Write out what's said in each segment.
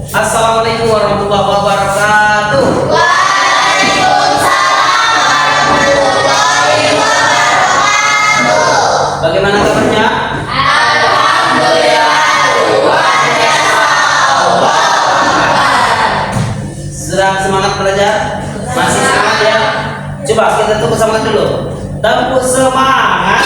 Assalamualaikum warahmatullahi wabarakatuh. Bagaimana kabarnya? Sudah semangat belajar? Masih semangat ya? Coba kita tepuk semangat dulu. Tepuk semangat.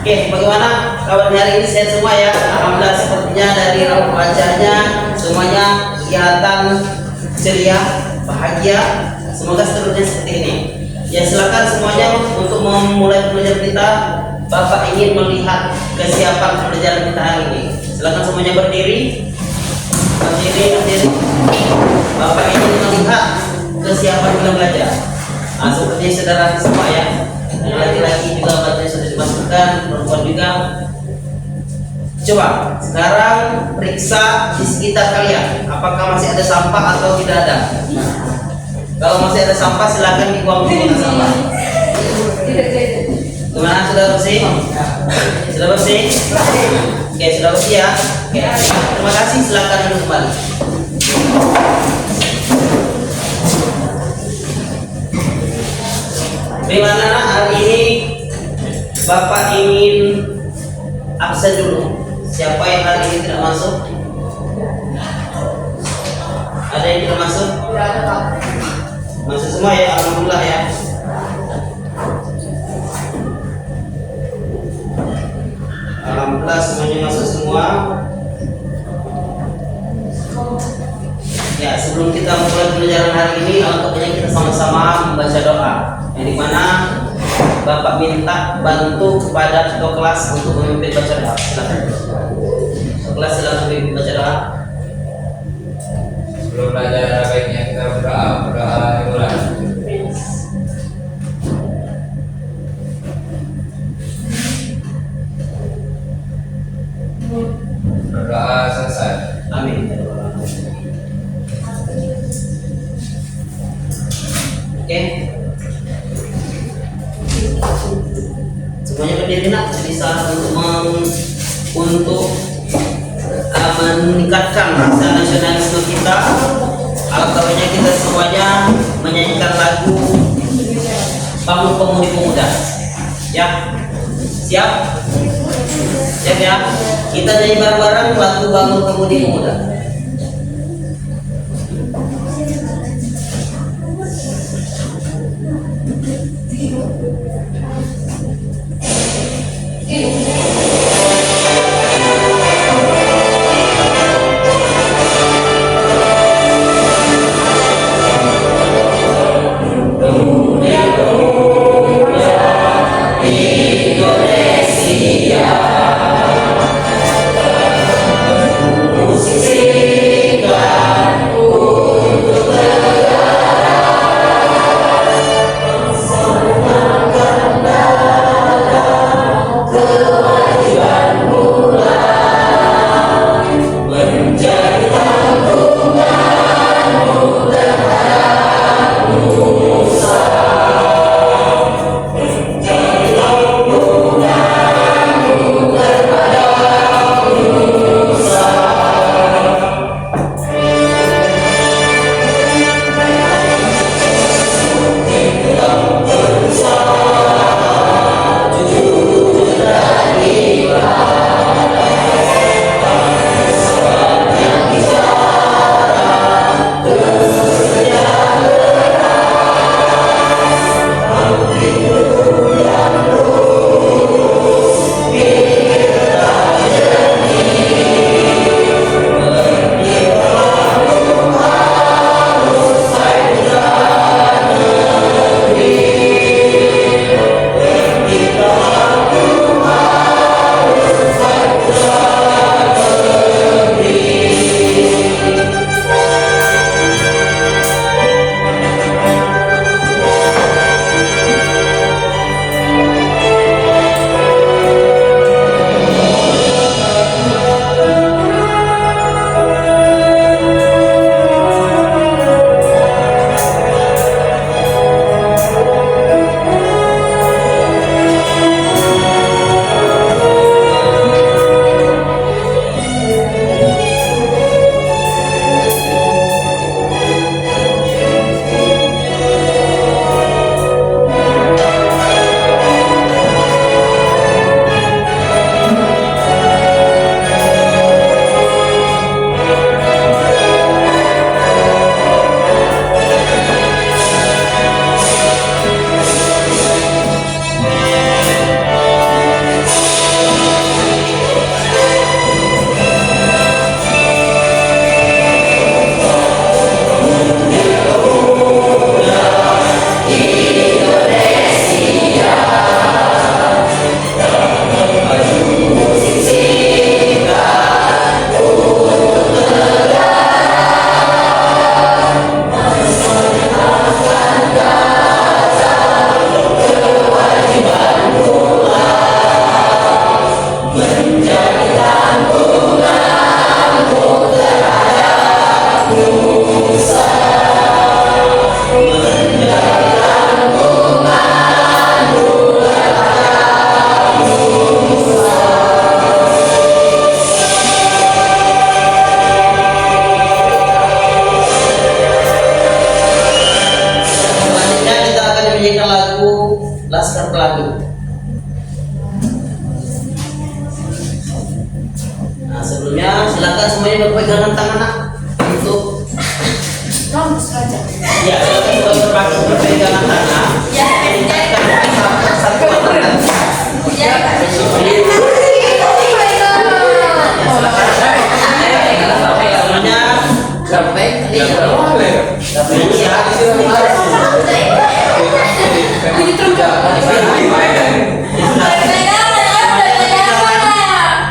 Oke, bagaimana kabarnya hari ini? Sehat semua ya? Alhamdulillah, sepertinya dari raut wajahnya semuanya kelihatan ceria, bahagia. Semoga seterusnya seperti ini. Ya, silakan semuanya untuk memulai pelajaran kita. Bapak ingin melihat kesiapan pelajaran kita hari ini. Silakan semuanya berdiri. Berdiri. Bapak ingin melihat kesiapan kita belajar. Seperti saudara semua ya. Laki-laki juga bajunya sudah dimasukkan, perempuan juga. Coba sekarang periksa di sekitar kalian, apakah masih ada sampah atau tidak ada. Kalau masih ada sampah silakan dibuang ke sampah. Gimana, sudah bersih? Sudah bersih? Oke, sudah bersih ya. Oke, terima kasih, silakan duduk kembali. Bagaimana hari ini Bapak ingin absen dulu. Siapa yang hari ini tidak masuk? Ada yang tidak masuk? Tidak ada, Pak. Masuk semua ya, alhamdulillah ya. Alhamdulillah semuanya masuk semua. Ya, sebelum kita mulai pelajaran hari ini, alhamdulillah kita sama-sama membaca doa. Yang dimana Bapak minta bantu kepada ketua kelas untuk memimpin baca doa. Silakan. Ketua kelas silakan memimpin baca doa. Sebelum belajar baiknya kita berdoa dimulai. Berdoa selesai. Amin. Oke. Semuanya berdiri nak, bisa untuk meningkatkan rasa nasionalisme kita. Alhamdulillah kita semuanya menyanyikan lagu Bangun Pemudi Pemuda. Ya, siap? Siap ya? Kita nyanyi bareng-bareng lagu Bangun Pemudi Pemuda. Indonesia, musisi Nah, sebelumnya silakan semuanya berpegangan tangan untuk Kampus Raja. ya, silakan berpegangan tangan. Meningkatkan persatuan antar kita. Ya. Semuanya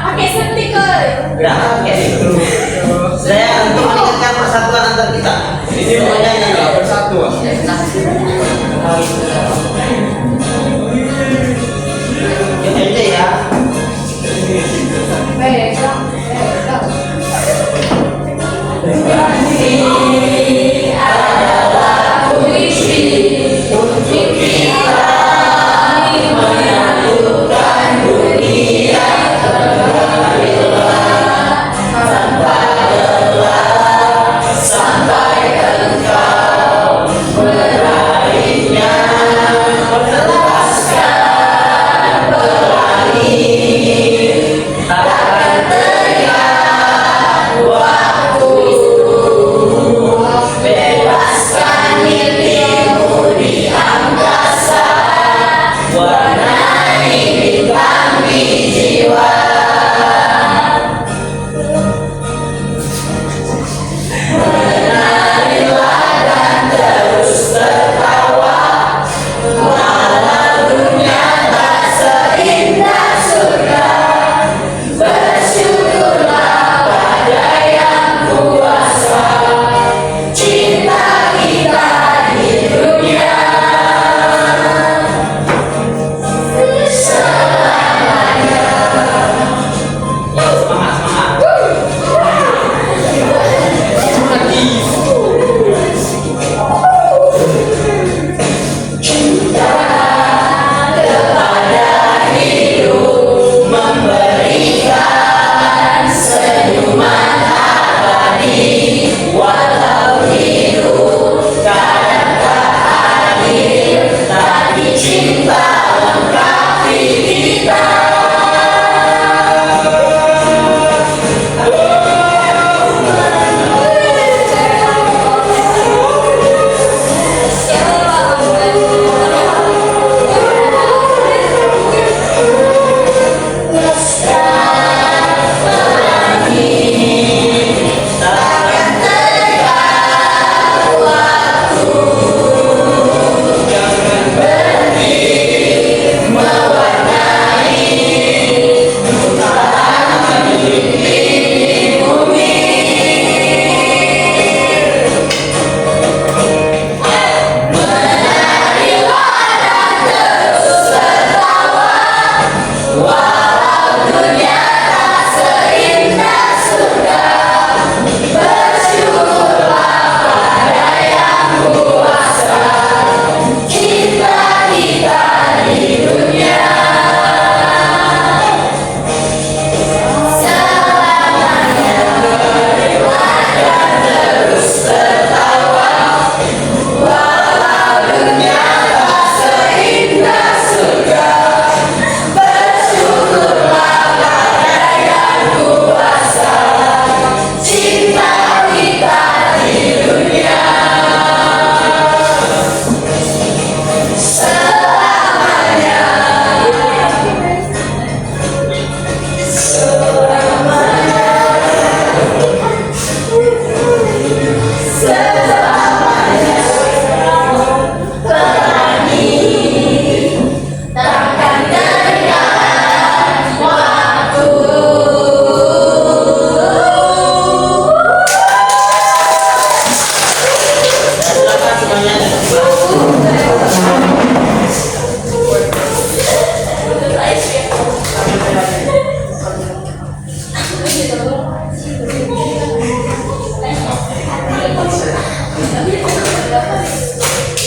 Pakai stiker. Nah, oke. Saya untuk meningkatkan persatuan antar kita. Semuanya nyanyi. bersatu. Yuk aja ya.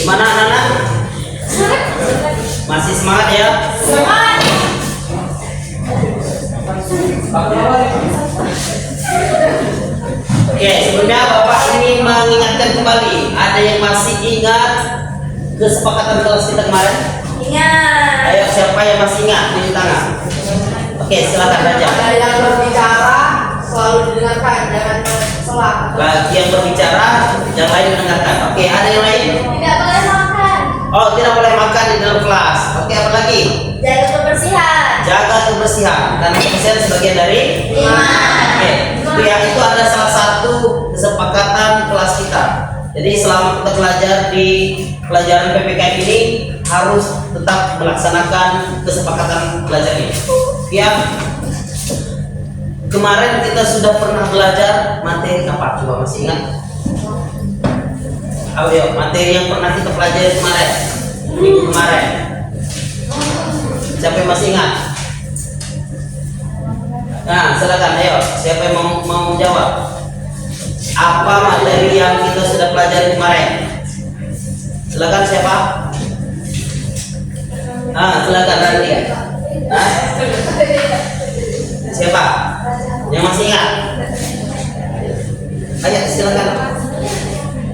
Gimana anak-anak? Masih semangat ya? Semangat. Oke, sebelumnya Bapak ingin mengingatkan kembali. Ada yang masih ingat kesepakatan kelas kita kemarin? Ingat. Ayo, siapa yang masih ingat? Tunjuk tangan. Oke, silakan Raja. Ada yang berbicara selalu didengarkan, jangan berselah. Bagi yang berbicara, yang lain mendengarkan. Oke, ada yang lain? Tidak boleh makan. Oh, tidak boleh makan di dalam kelas. Oke, apa lagi? Jaga kebersihan. Jaga kebersihan. Karena kebersihan sebagian dari Iman. Oke, itu ada salah satu kesepakatan kelas kita. Jadi selama kita belajar di pelajaran PPKM ini harus tetap melaksanakan kesepakatan belajar ini. Ya, kemarin kita sudah pernah belajar materi apa? Coba masih ingat? Ayo, materi yang pernah kita pelajari kemarin, minggu kemarin. Siapa yang masih ingat? Nah, silakan, ayo. Siapa yang mau jawab? Apa materi yang kita sudah pelajari kemarin? Silakan siapa? Silakan nanti. Siapa? Yang masih ingat? Ayo, silakan.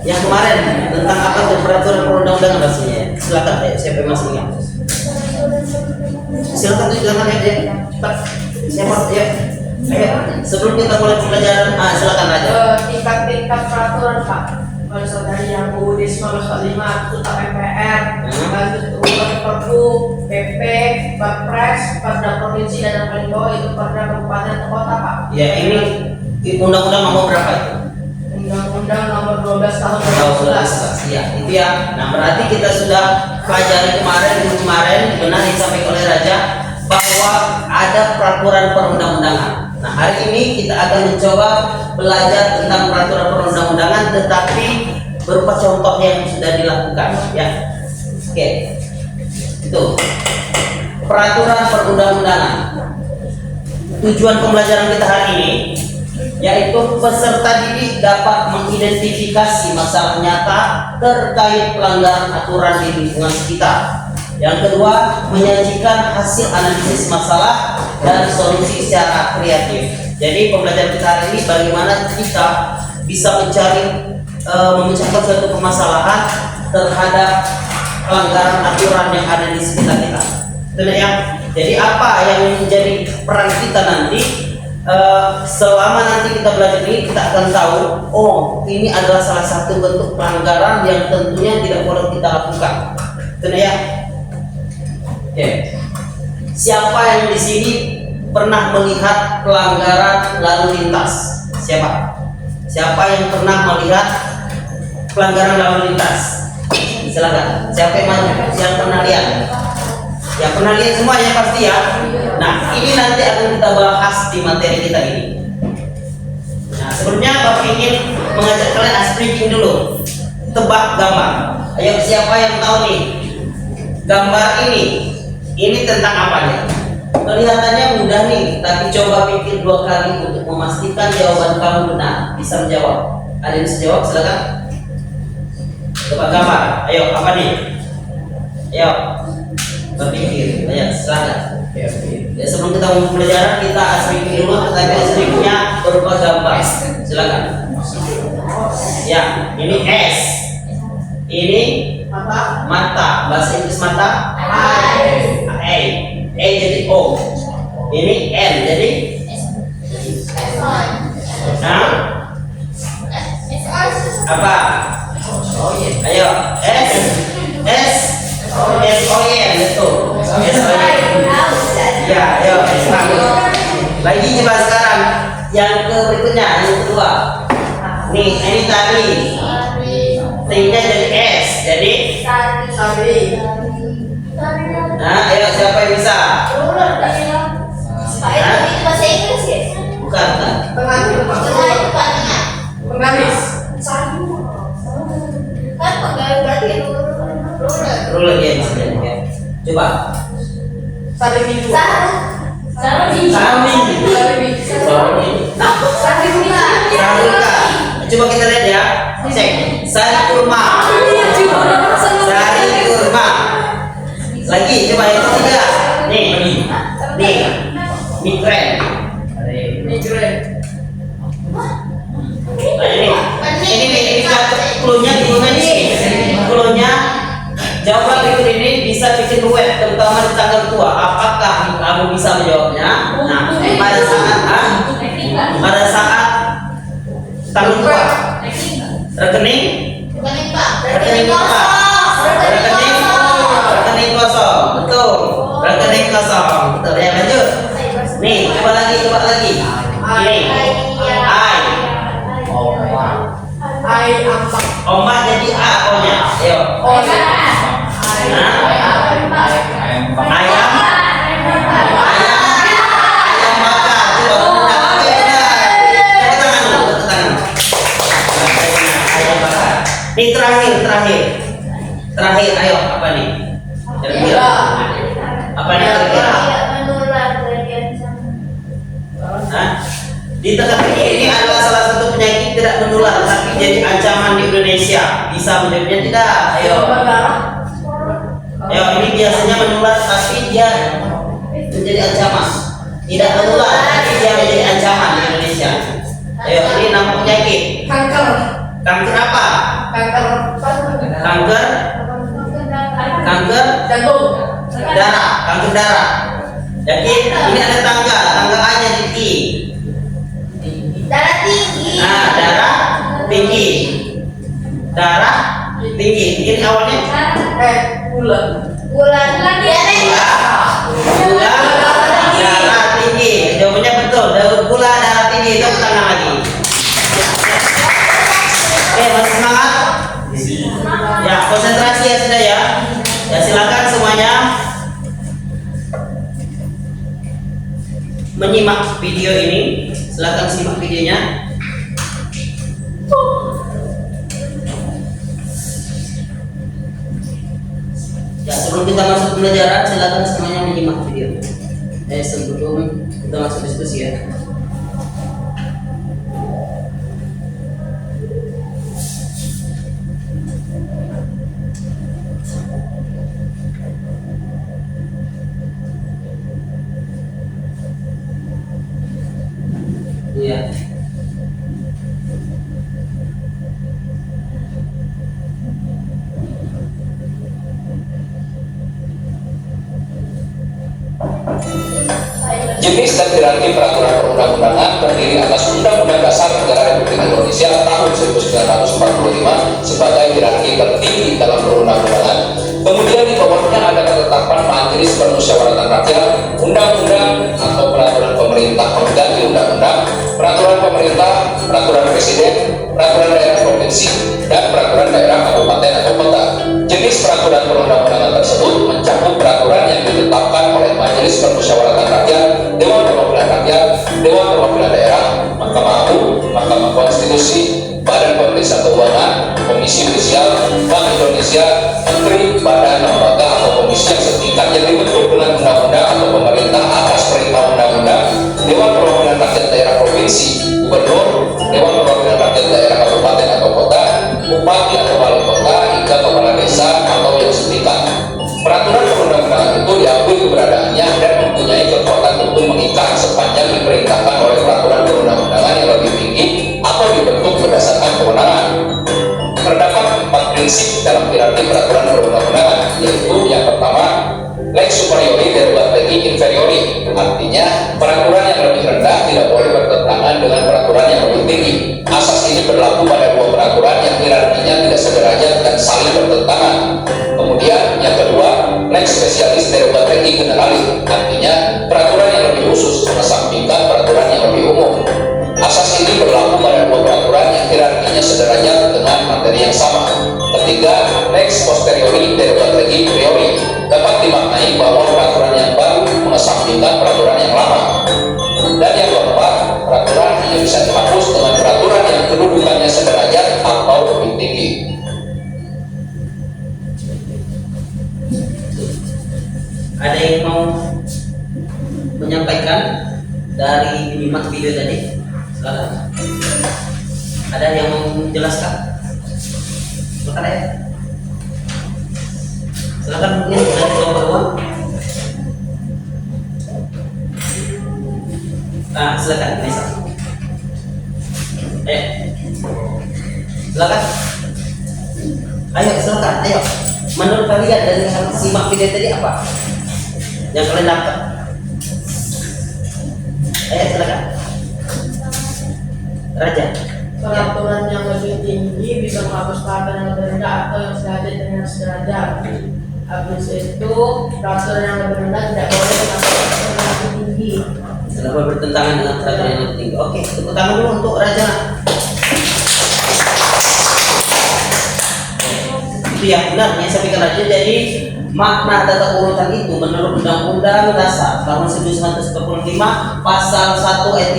Yang kemarin tentang apa tuh peraturan perundang-undangan pastinya? Silakan, ayo. Siapa yang masih ingat? Silakan ya. Cepat. Siapa? Ayo. Ayo, sebelum kita mulai pembelajaran, silakan aja. Tingkat-tingkat peraturan Pak. Kalau dari yang UUD 1945 tentang MPR, lanjut UUD Perpu, PP, Perpres, Perda Provinsi dan yang paling bawah itu Perda Kabupaten atau Kota Pak. Ya, ini undang-undang nomor berapa itu? Undang-undang nomor 12 tahun 2011. Ya, itu ya. Nah, berarti kita sudah pelajari kemarin benar disampaikan oleh Raja bahwa ada peraturan perundang-undangan. Nah, hari ini kita akan mencoba belajar tentang peraturan perundang-undangan, tetapi berupa contoh yang sudah dilakukan, ya. Oke, itu peraturan perundang-undangan. Tujuan pembelajaran kita hari ini yaitu peserta didik dapat mengidentifikasi masalah nyata terkait pelanggaran aturan di lingkungan sekitar. Yang kedua, menyajikan hasil analisis masalah dan solusi secara kreatif. Jadi pembelajaran kita hari ini bagaimana kita bisa mencari memecahkan suatu permasalahan terhadap pelanggaran aturan yang ada di sekitar kita. Benar ya? Jadi apa yang menjadi peran kita nanti selama nanti kita belajar ini, kita akan tahu, oh ini adalah salah satu bentuk pelanggaran yang tentunya tidak boleh kita lakukan. Benar ya? Oke. Siapa yang di sini pernah melihat pelanggaran lalu lintas? Siapa? Siapa yang pernah melihat pelanggaran lalu lintas? Silakan. Siapa yang pernah lihat? Ya, pernah lihat semua ya pasti ya. Nah, ini nanti akan kita bahas di materi kita ini. Nah, sebelumnya Bapak ingin mengajak kalian speaking dulu. Tebak gambar. Ayo, siapa yang tahu nih gambar ini? Ini tentang apa ya? Kelihatannya mudah nih, tapi coba pikir 2 kali untuk memastikan jawaban kamu benar. Bisa menjawab? Ada yang bisa jawab? Silakan. Tebak gambar. Ayo, apa nih? Ayo, berpikir. Ayo, silakan. Ya, sebelum kita mulai pembelajaran, kita speaking dulu. Tapi speakingnya berupa gambar. Silakan. Ya, ini S. Ini mata. Bahasa Inggris mata. A jadi O. Ini N jadi apa? Ayo S O N betul. S O N. Ya, ayo lagi coba sekarang yang berikutnya, yang kedua. Nih, ini tadi T-nya jadi S jadi Sari. Nah, ayo siapa yang bisa? Bahasa Inggris ya? Bukan. Penggaris. Kan penggaris berarti Ruler ya maksudnya. Ya. Coba. Sari minggu. Sari. Coba kita lihat ya. Cek. Sari kurma. Sari kurma. Lagi coba yang ketiga. Nih. Migren. Ini cluenya di sini. Cluenya jawaban berikut ini bisa bikin duet, terutama di tanggal tua. Apakah kamu bisa menjawabnya? Nah, pada saat Rekening apa? Rekening kosong. Betul. Rekening kosong. Betul ya, lanjut. Nih, coba lagi. Ini. I. Ombak jadi A O-nya. Ayo. Ayam bakar. Coba tepuk tangan dulu, tepuk tangan. Ayam bakar. Nih terakhir, ayo apa nih? Kira-kira apa nih kira-kira? Hah? Di teka-teki ini adalah salah satu penyakit tidak menular tapi jadi ancaman di Indonesia. Bisa menjawabnya tidak? Ayo. Ayo, ini biasanya menular tapi dia menjadi ancaman. Tidak menular tapi dia menjadi ancaman di Indonesia. Ayo, ini nama penyakit. Kanker apa? Kanker darah. Kanker darah. Yakin? Ini ada tangga A-nya di I. Darah tinggi. Nah, darah tinggi. Ini awalnya Gula. Gula. gula darah tinggi. Jawabannya betul. Gula darah tinggi. Itu tangan lagi. Oke, masih semangat? Ya, konsentrasi ya sudah ya. Ya silakan semuanya menyimak video ini. Silakan simak videonya. Ya, sebelum kita masuk pembelajaran, silakan semuanya menyimak video. Sebelum kita masuk diskusi ya. Iya. Jenis dan hierarki peraturan perundang-undangan terdiri atas Undang-Undang Dasar Negara Republik Indonesia tahun 1945 sebagai hierarki tertinggi dalam perundang-undangan. Kemudian di bawahnya ada ketetapan Majelis Permusyawaratan Rakyat, undang-undang atau peraturan pemerintah pengganti undang-undang, peraturan pemerintah, peraturan presiden, peraturan daerah provinsi, dan peraturan daerah kabupaten atau kota. Jenis peraturan perundang-undangan tersebut mencakup peraturan yang ditetapkan oleh Majelis Permusyawaratan Rakyat, Dewan Perwakilan Rakyat, Dewan Perwakilan Daerah, Mahkamah Agung, Mahkamah Konstitusi, Badan Pemeriksa Keuangan, Komisi Yudisial, Bank Indonesia, Menteri, badan, lembaga atau komisi yang setingkatnya dibentuk dengan undang-undang atau pemerintah atas perintah undang-undang, Dewan Perwakilan Rakyat Daerah Provinsi, Gubernur, Dewan Perwakilan Rakyat Daerah Kabupaten atau Kota, Bupati atau Wali Kota, hingga Kepala Desa atau yang setingkat. Peraturan perundang-undangan itu diakui keberadaannya dan mempunyai kekuatan hukum mengikat sepanjang diperintahkan oleh peraturan perundang-undangan yang lebih tinggi atau dibentuk berdasarkan kewenangan. Terdapat 4 prinsip dalam hierarki peraturan perundang-undangan, yaitu yang pertama, lex superiori derogat legi inferiori, artinya peraturan yang lebih rendah tidak boleh bertentangan dengan peraturan yang lebih tinggi. Asas ini berlaku pada dua peraturan yang hierarkinya tidak sederajat dan saling bertentangan. Kemudian yang kedua, lex specialis derogat legi generalis, artinya peraturan yang lebih khusus mengesampingkan peraturan yang lebih umum. Asas ini berlaku pada dua peraturan yang hierarkinya sederajat dengan materi yang sama. Ketiga, lex posteriori derogat legi priori, dapat dimaknai bahwa peraturan yang baru mengesampingkan peraturan yang lama. Dan yang keempat, peraturan hanya bisa dihapus dengan peraturan yang kedudukannya sederajat atau lebih tinggi. Ada yang mau menyampaikan dari menyimak video tadi? Silakan. Ada yang mau menjelaskan? Silakan ya. Silakan mungkin dari kelompok dua. Silakan, Nisa. Silakan. Ayo, silakan. Ayo. Menurut kalian dari simak video tadi apa yang kalian dapat? Ayo, silakan. Raja. Peraturan yang lebih tinggi bisa menghapus peraturan yang lebih rendah atau yang sederajat dengan sederajat. Habis itu peraturan yang lebih rendah tidak boleh menghapus peraturan yang lebih tinggi. Tidak boleh bertentangan dengan peraturan yang lebih tinggi. Oke, tepuk tangan dulu untuk Raja. Itu yang benar yang saya pikirkan Raja. Jadi makna tata urutan itu menurut Undang-Undang Dasar tahun 1945 pasal 1 ayat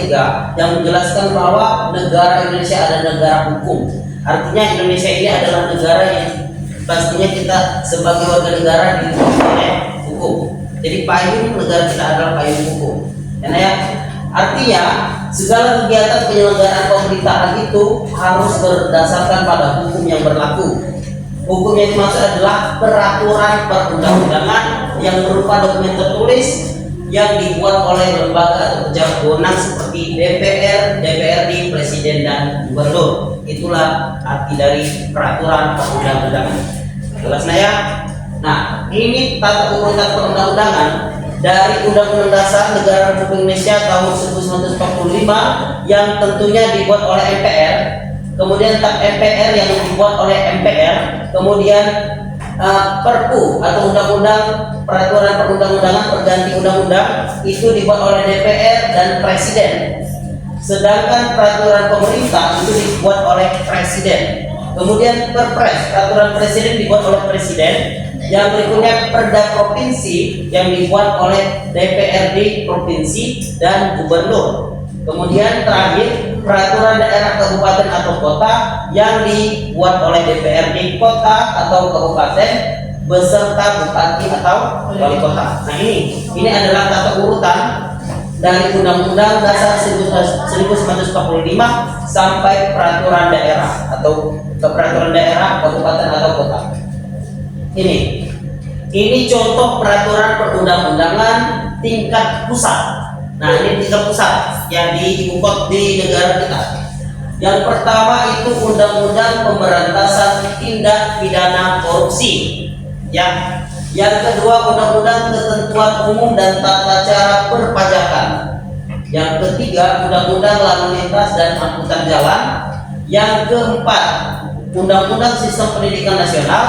3 yang menjelaskan bahwa negara Indonesia adalah negara hukum. Artinya Indonesia ini adalah negara yang pastinya kita sebagai warga negara dilindungi oleh hukum. Jadi payung negara kita adalah payung hukum. Ya, artinya segala kegiatan penyelenggaraan pemerintahan itu harus berdasarkan pada hukum yang berlaku. Hukum yang dimaksud adalah peraturan perundang-undangan yang berupa dokumen tertulis yang dibuat oleh lembaga atau pejabat berwenang seperti DPR, DPRD, Presiden, dan Gubernur. Itulah arti dari peraturan perundang-undangan. Jelas ya? Nah, ini tata urutan perundang-undangan dari Undang-Undang Dasar Negara Republik Indonesia tahun 1945 yang tentunya dibuat oleh MPR. Kemudian TAP MPR yang dibuat oleh MPR, kemudian Perpu atau Undang-Undang Peraturan Perundang-undangan Perganti Undang-Undang itu dibuat oleh DPR dan Presiden. Sedangkan peraturan pemerintah itu dibuat oleh Presiden. Kemudian Perpres, peraturan Presiden dibuat oleh Presiden. Yang berikutnya Perda Provinsi yang dibuat oleh DPRD Provinsi dan Gubernur. Kemudian terakhir peraturan daerah kabupaten atau kota yang dibuat oleh DPRD kota atau kabupaten beserta bupati atau wali kota. Nah ini adalah tata urutan dari Undang-Undang Dasar 1945 sampai peraturan daerah atau peraturan daerah kabupaten atau kota. Ini contoh peraturan perundang-undangan tingkat pusat. Nah ini tingkat pusat yang diibu di negara kita. Yang pertama itu Undang-Undang Pemberantasan Tindak Pidana Korupsi. Ya. Yang kedua Undang-Undang Ketentuan Umum dan Tata Cara Perpajakan. Yang ketiga Undang-Undang Lalu Lintas dan Angkutan Jalan. Yang keempat Undang-Undang Sistem Pendidikan Nasional.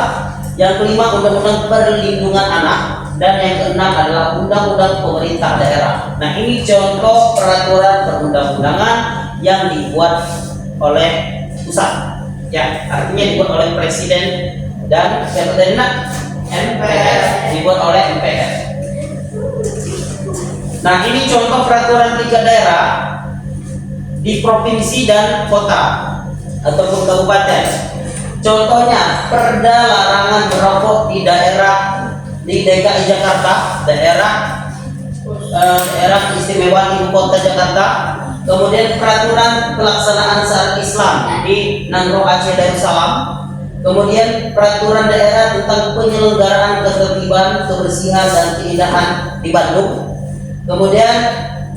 Yang kelima Undang-Undang Perlindungan Anak. Dan yang keenam adalah Undang-Undang Pemerintah Daerah. Nah ini contoh peraturan perundang-undangan yang dibuat oleh pusat. Ya, artinya dibuat oleh Presiden dan siapa tadi nak? MPR, dibuat oleh MPR. Nah ini contoh peraturan tiga daerah di provinsi dan kota ataupun kabupaten. Contohnya Perda larangan merokok di daerah di DKI Jakarta, daerah istimewa Ibu Kota Jakarta. Kemudian peraturan pelaksanaan syariat Islam di Nangro Aceh Darussalam. Kemudian peraturan daerah tentang penyelenggaraan ketertiban, kebersihan dan keindahan di Bandung. Kemudian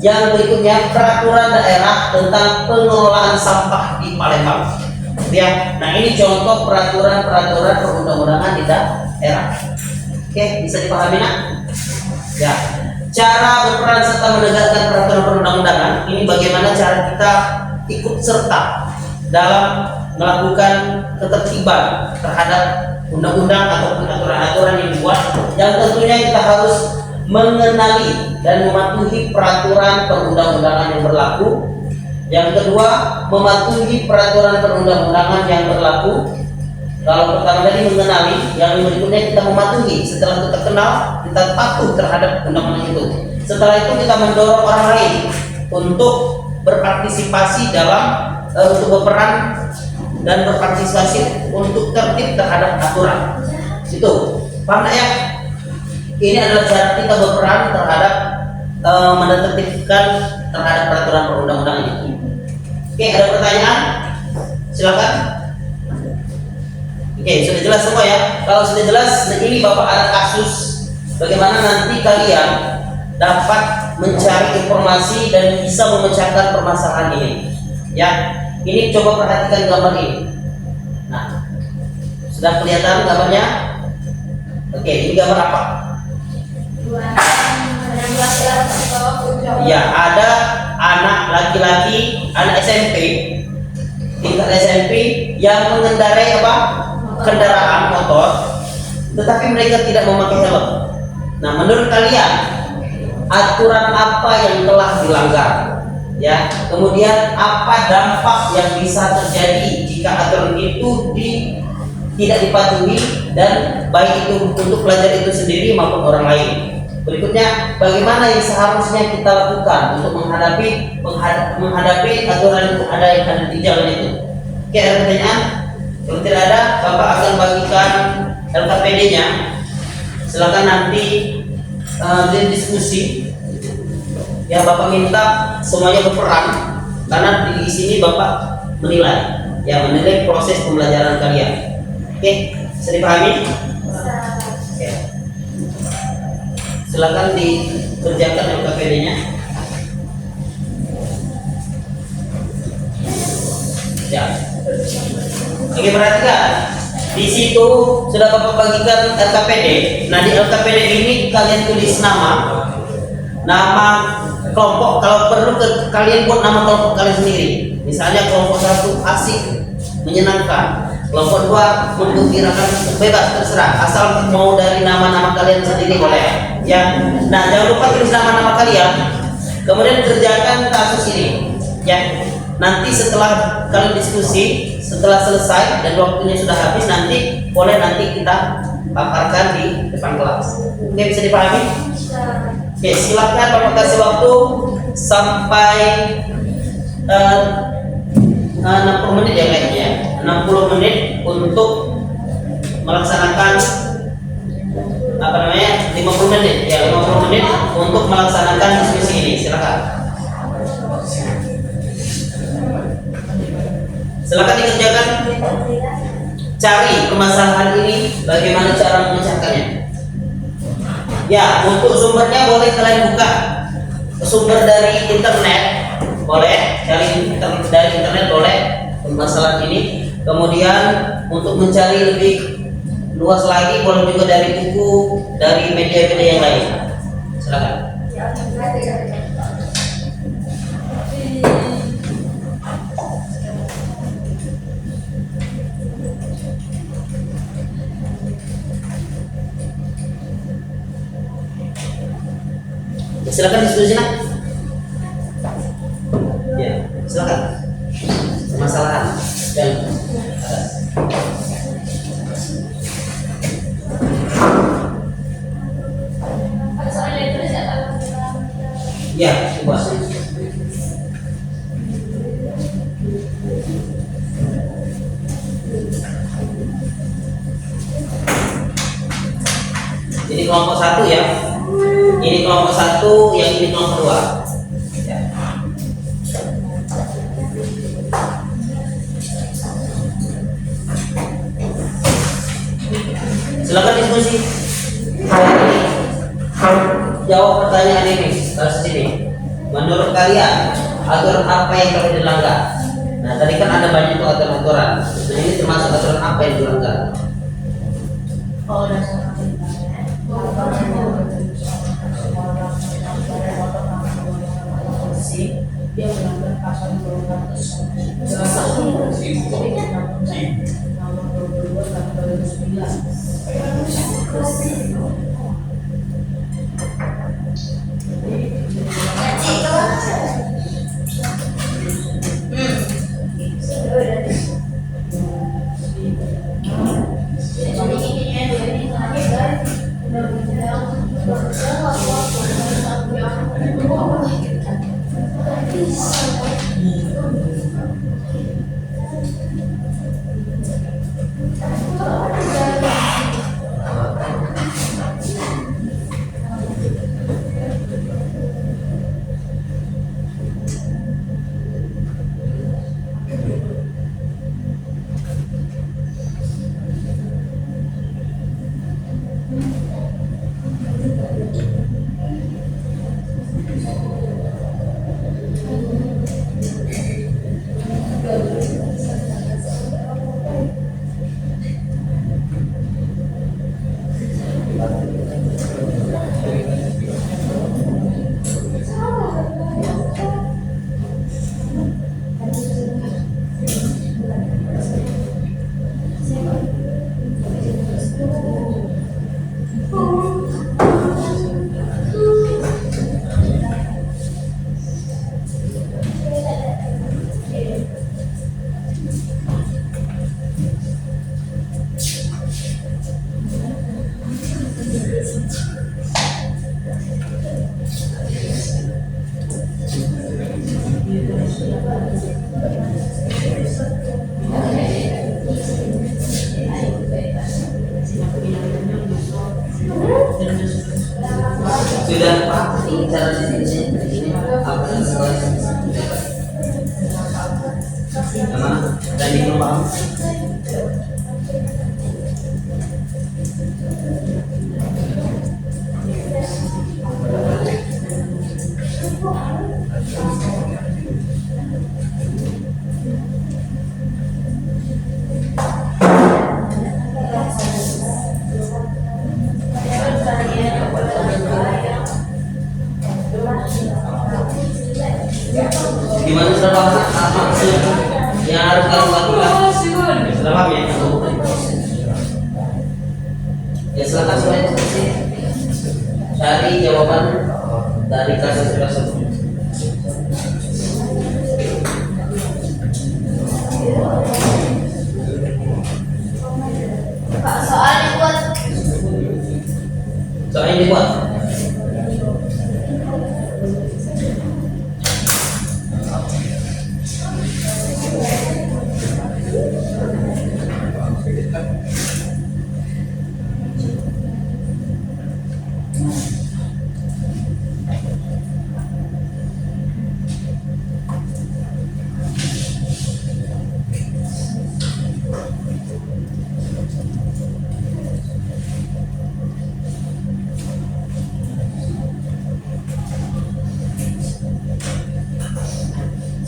yang berikutnya peraturan daerah tentang pengelolaan sampah di Palembang. Ya, nah ini contoh peraturan-peraturan perundang-undangan di daerah. Oke, bisa dipahami nak? Ya, cara berperan serta menegakkan peraturan perundang-undangan ini bagaimana cara kita ikut serta dalam melakukan ketertiban terhadap undang-undang ataupun aturan-aturan yang dibuat, yang tentunya kita harus mengenali dan mematuhi peraturan perundang-undangan yang berlaku. Yang kedua, mematuhi peraturan perundang-undangan yang berlaku. Kalau pertama tadi mengenali, yang berikutnya kita mematuhi. Setelah kita kenal, kita patuh terhadap undang-undang itu. Setelah itu kita mendorong orang lain untuk berpartisipasi dalam untuk berperan dan berpartisipasi untuk tertib terhadap aturan. Itu, paham ya? Ini adalah cara kita berperan terhadap menertibkan terhadap peraturan perundang-undangan itu. Oke, ada pertanyaan? Silakan. Oke, sudah jelas semua ya. Kalau sudah jelas, ini Bapak ada kasus bagaimana nanti kalian dapat mencari informasi dan bisa memecahkan permasalahan ini. Ya, ini coba perhatikan gambar ini. Nah, sudah kelihatan gambarnya? Oke, ini gambar apa? Ya, ada anak laki-laki, anak SMP, tingkat SMP yang mengendarai apa? Kendaraan motor, tetapi mereka tidak memakai helm. Nah, menurut kalian aturan apa yang telah dilanggar? Ya, kemudian apa dampak yang bisa terjadi jika aturan itu tidak dipatuhi, dan baik itu untuk pelajar itu sendiri maupun orang lain. Berikutnya, bagaimana yang seharusnya kita lakukan untuk menghadapi aturan yang ada di jalan itu? Oke, ada pertanyaan? Kalau tidak ada, Bapak akan bagikan LKPD-nya. Silakan nanti diskusi. Ya, Bapak minta semuanya berperan, karena di sini Bapak menilai proses pembelajaran kalian. Oke, bisa dipahami? Oke. Silakan dikerjakan LKPD-nya. Ya. Oke, perhatikan. Di situ sudah Bapak bagikan LKPD. Nah, di LKPD ini kalian tulis nama kelompok. Kalau perlu kalian buat nama kelompok kalian sendiri. Misalnya kelompok 1 asik, menyenangkan. Kelompok 2 menggembirakan, bebas, terserah. Asal mau dari nama-nama kalian sendiri boleh. Ya. Nah, jangan lupa tulis nama-nama kalian. Kemudian kerjakan kasus ini. Ya. Nanti setelah kalian diskusi, setelah selesai dan waktunya sudah habis, nanti kita paparkan di depan kelas. Oke, bisa dipahami? Oke, silakan Bapak kasih waktu sampai 60 menit ya kayaknya. 60 menit untuk melaksanakan 50 menit ya, 50 menit untuk melaksanakan diskusi ini. Silakan. Silakan dikerjakan. Cari permasalahan ini, bagaimana cara memecahkannya. Ya, untuk sumbernya boleh kalian buka. Sumber dari internet boleh, cari dari internet boleh permasalahan ini. Kemudian untuk mencari lebih luas lagi boleh juga dari buku, dari media-media yang lain. Silakan. Silakan diskusi nak. Ya, silakan. Permasalahan dan ya, coba. Ini kelompok 1 ya. Ini kelompok 1, yang ini kelompok 2. Ya. Silakan diskusi. Jawab pertanyaan ini. Terus sini. Menurut kalian aturan apa yang telah dilanggar? Nah, tadi kan ada banyak tuh aturan. Nah, ini termasuk aturan apa yang dilanggar? Oh, dia melanggar pasal 200 nomor 22 tahun 2009. Sudah Pak, ini cara di sini apa yang sama dan ini paham. Gimana sudah paham apa maksud yang harus kamu lakukan? Sudah paham ya? Ya silakan semuanya cari jawaban dari kasus tersebut. Pak, soal dibuat. Soalnya dibuat.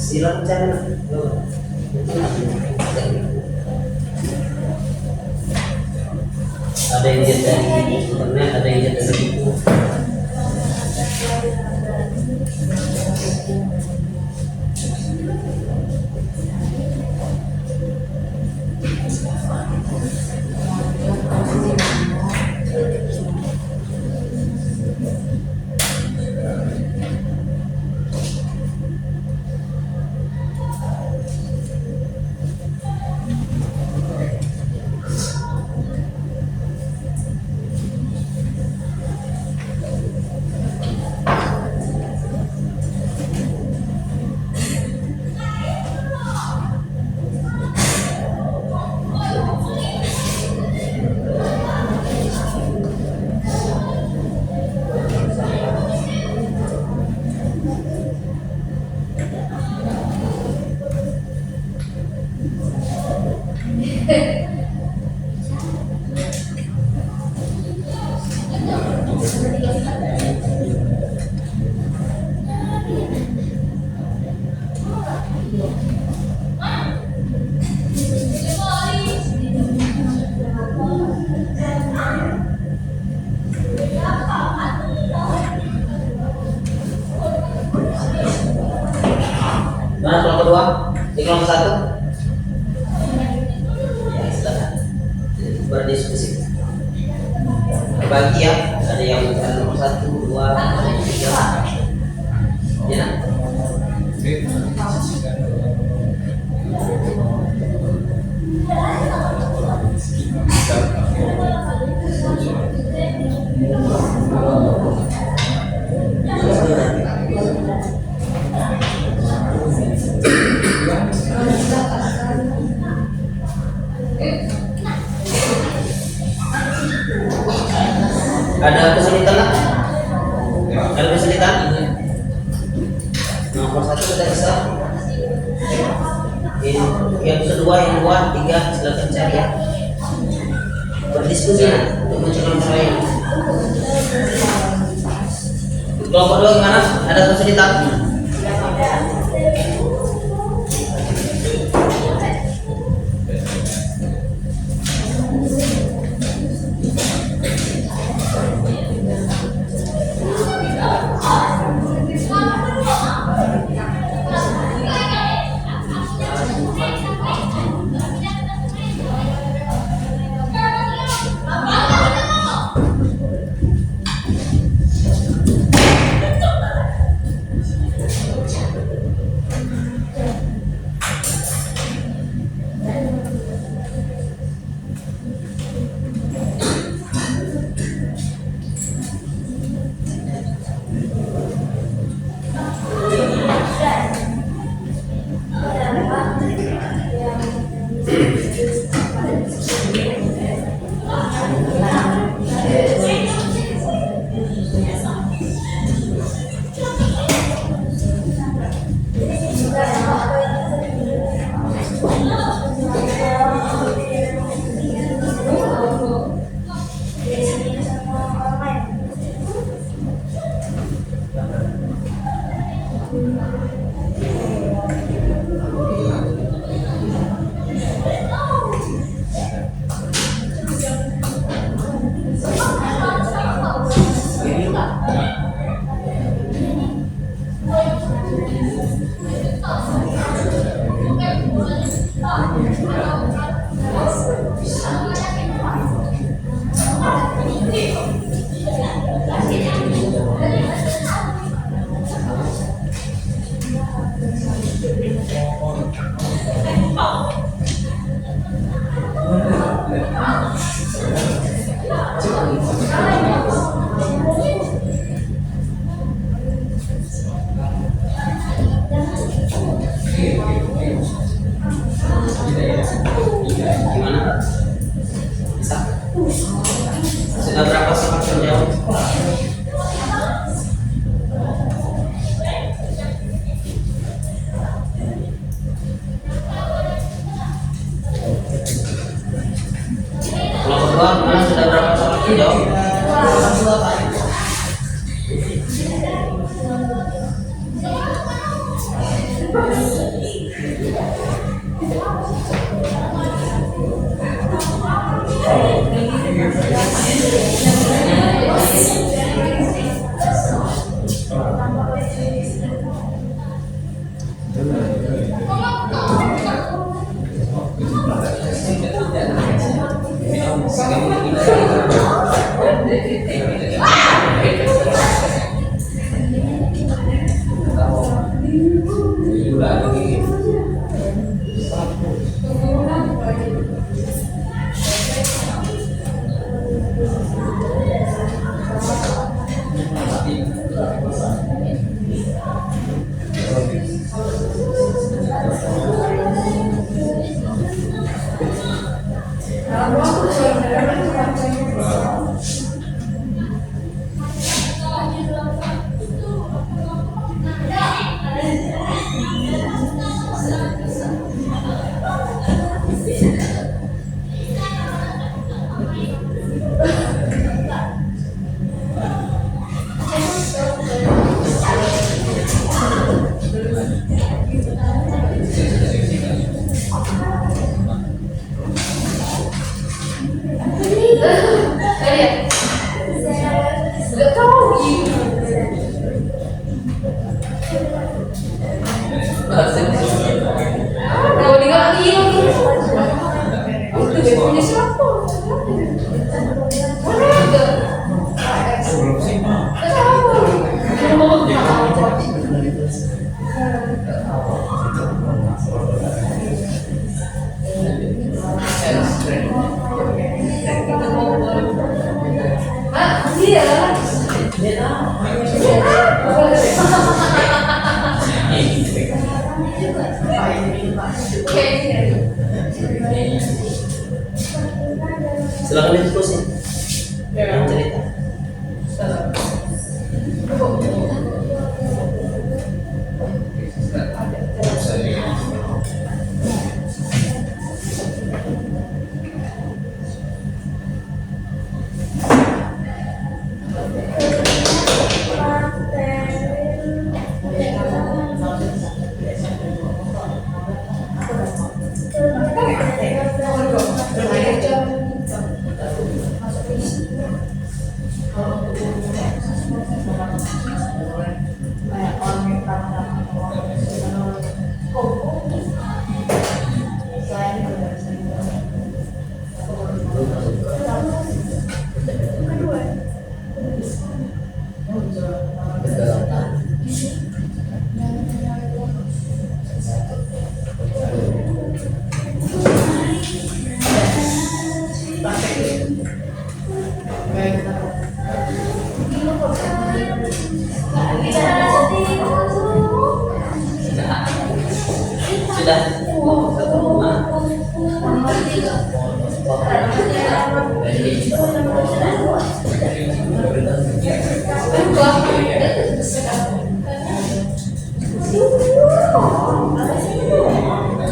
Silakan cari. Ada yang lihat dari internet, ada yang lihat dari buku. Mana kelompok kedua? Di kelompok satu? Ya, silakan berdiskusi. Berbagi ya, ada yang nomor 1, 2, 3. Ya, nah? Ada kesulitan lah? Ada kesulitan? Nomor 1 sudah bisa. Yang kedua, yang 2, 3 silakan cari ya. Berdiskusi ya, untuk mencari cara yang. Kelompok 2 gimana? Ada kesulitan? Gimana? Bisa? Sudah berapa semakin jauh? Kalau kedua, gimana? Sudah berapa semakin jauh? Silakan diskusi. Yang cerita.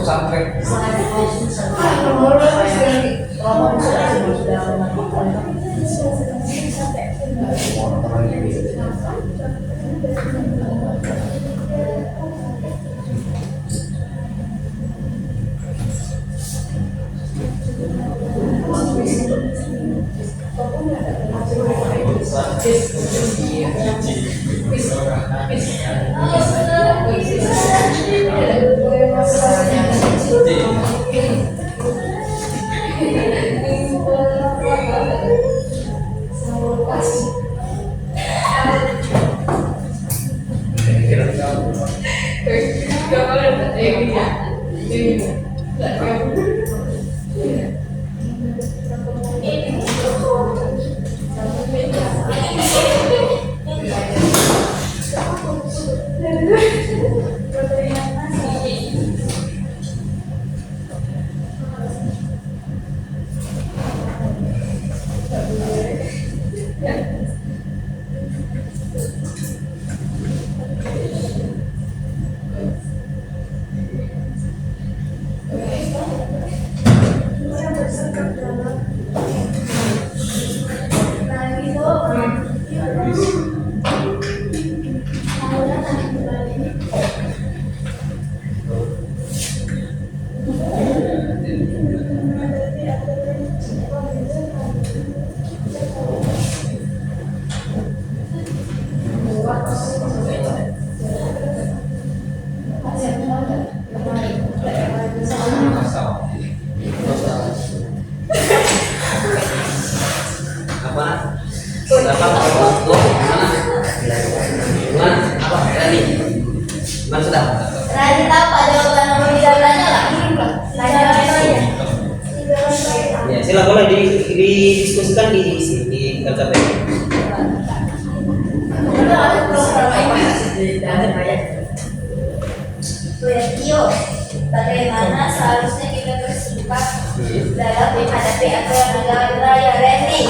Sampai Apa? Berapa? Tuh, mana? Mana? Apa? Rani? Mana sudah? Rani tahu Pak jawaban nomor 13-nya lah. Ya, silakan boleh didiskusikan di sini di KKP. Tio, bagaimana seharusnya kita bersikap dalam menghadapi aturan jalan raya Randy?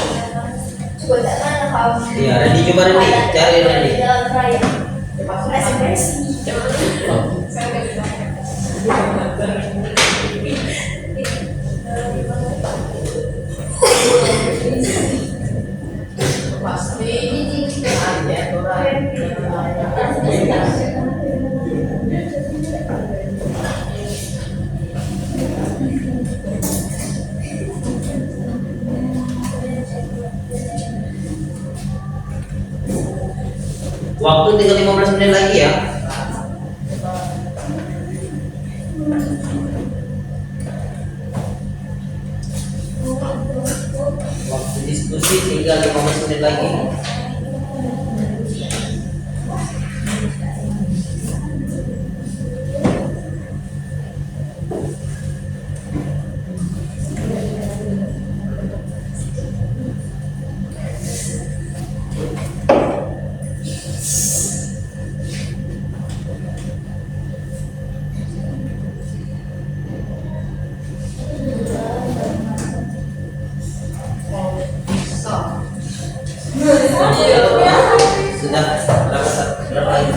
Coba tak mana kamu? Iya, Randy coba Randy, cari Randy. Jalan raya. Bersih-bersih. Pasti ada aturan jalan raya. Waktu tinggal 15 menit lagi ya. Waktu diskusi tinggal 15 menit lagi. Sudah berapa lagi?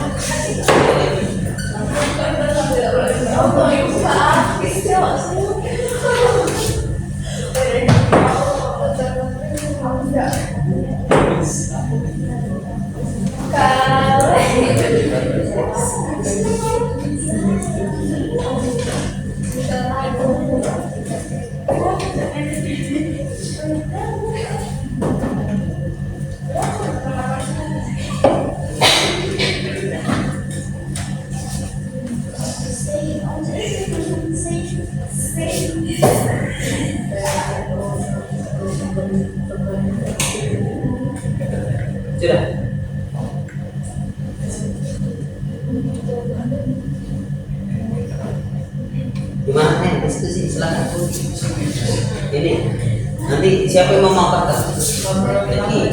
Sudah. Gimana nih diskusi, silakan. Ini nanti siapa yang mau memaparkan? Ini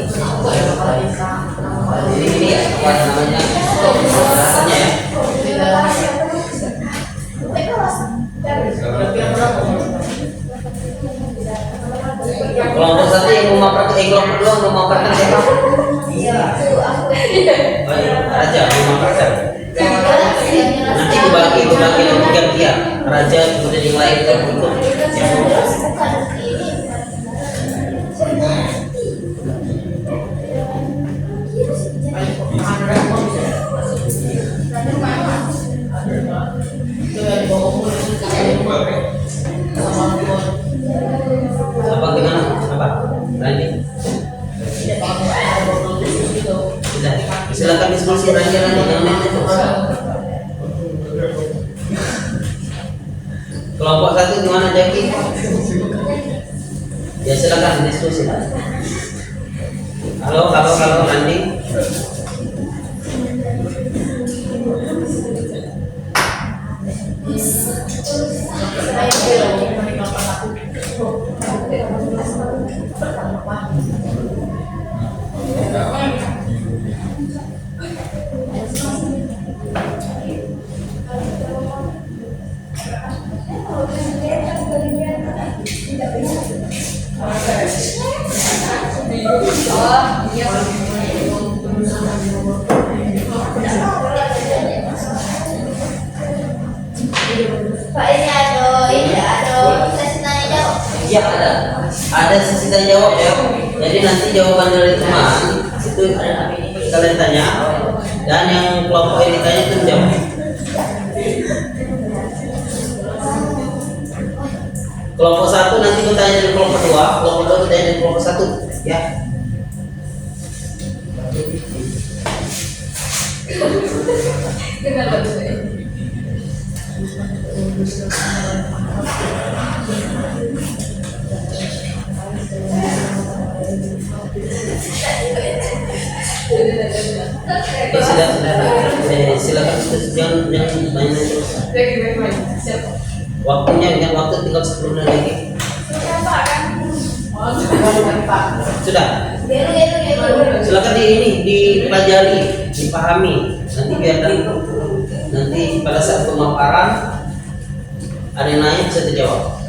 ya, apa namanya? Rasanya ya. Kelompok satu yang memaparkan, kelompok kedua yang memaparkan siapa? Baik, Raja memaparkan. Nanti dibagi gantian. Raja kemudian yang lain kan ikut. Apa gimana? Apa? Randy? Sudah. Silakan diskusi Randy jangan main-main. gimana Jaki? Ya silakan diskusi. Halo Nandi. Pak, ini ada sesi tanya jawab. Iya ada sesi tanya jawab ya. Jadi nanti jawaban dari teman itu ada kalian tanya dan yang kelompok ini tanya itu jawab. Kelompok 1 nanti bertanya dari kelompok 2, kelompok 2 bertanya dari kelompok 1 ya. Ya, silakan jangan main terus. Waktunya dengan waktu tinggal 10 menit lagi. Sudah. Silakan dipelajari, dipahami. Nanti biar nanti pada saat pemaparan ada yang nanya bisa dijawab.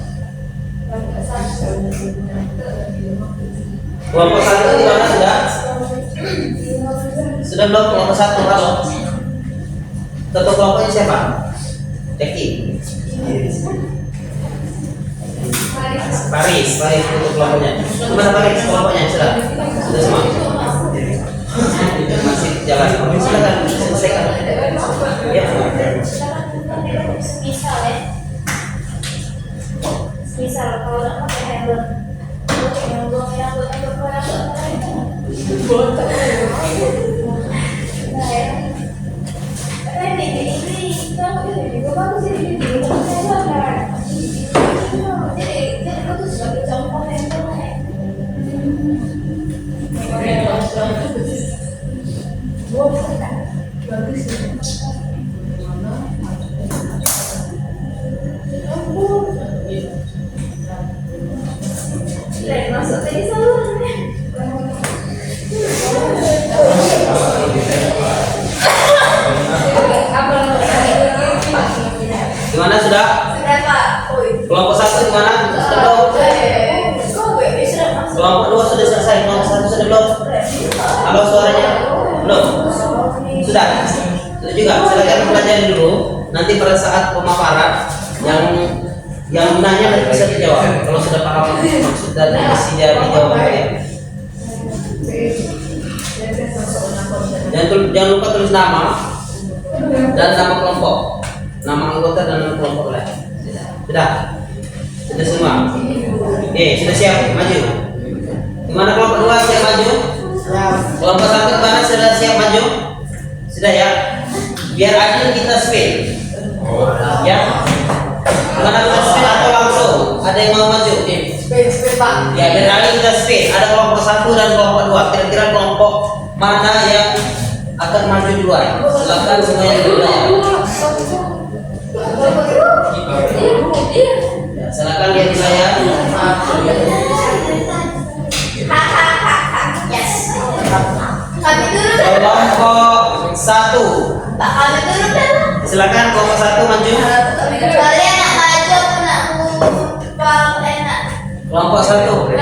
Kelompok 1 di mana sudah? Sudah belum kelompok 1? Halo. Ketua kelompoknya siapa? Jaki. Paris untuk kelompoknya. Gimana Paris kelompoknya sudah semua? Masih jalan. Silakan selesaikan. Ya. Misal kalau nggak pakai helm, yang masuk tadi salurannya. Gimana sudah? Sudah Pak. Kelompok 1 gimana? Sudah belum? Kelompok 2 sudah selesai. Kelompok 1 sudah belum? Halo suaranya? Belum? Sudah? Sudah juga. Silakan pelajari dulu. Nanti pada saat pemaparan yang nanya nanti bisa dijawab. Kalau sudah paham maksud dan isi dari jawaban kalian. Jangan lupa tulis nama dan nama kelompok, nama anggota dan nama kelompok lain. Sudah semua. Oke, sudah siap maju. Gimana kelompok 2 siap maju? Kelompok 1 gimana sudah siap maju? Sudah ya. Biar adil kita spin. Ya. Gimana kita spin atau langsung? Ada yang mau maju? Spin Pak. Ya, biar adil kita spin. Ada kelompok 1 dan kelompok 2. Kira-kira kelompok mana yang akan maju duluan? Silakan semuanya dulu ya. Ya, silakan lihat saya. Yes. Kami dulu. Kelompok 1. Pak, kami dulu kan. Silakan kelompok 1 maju. Kalian nak maju, aku nak mau enak. Kelompok 1.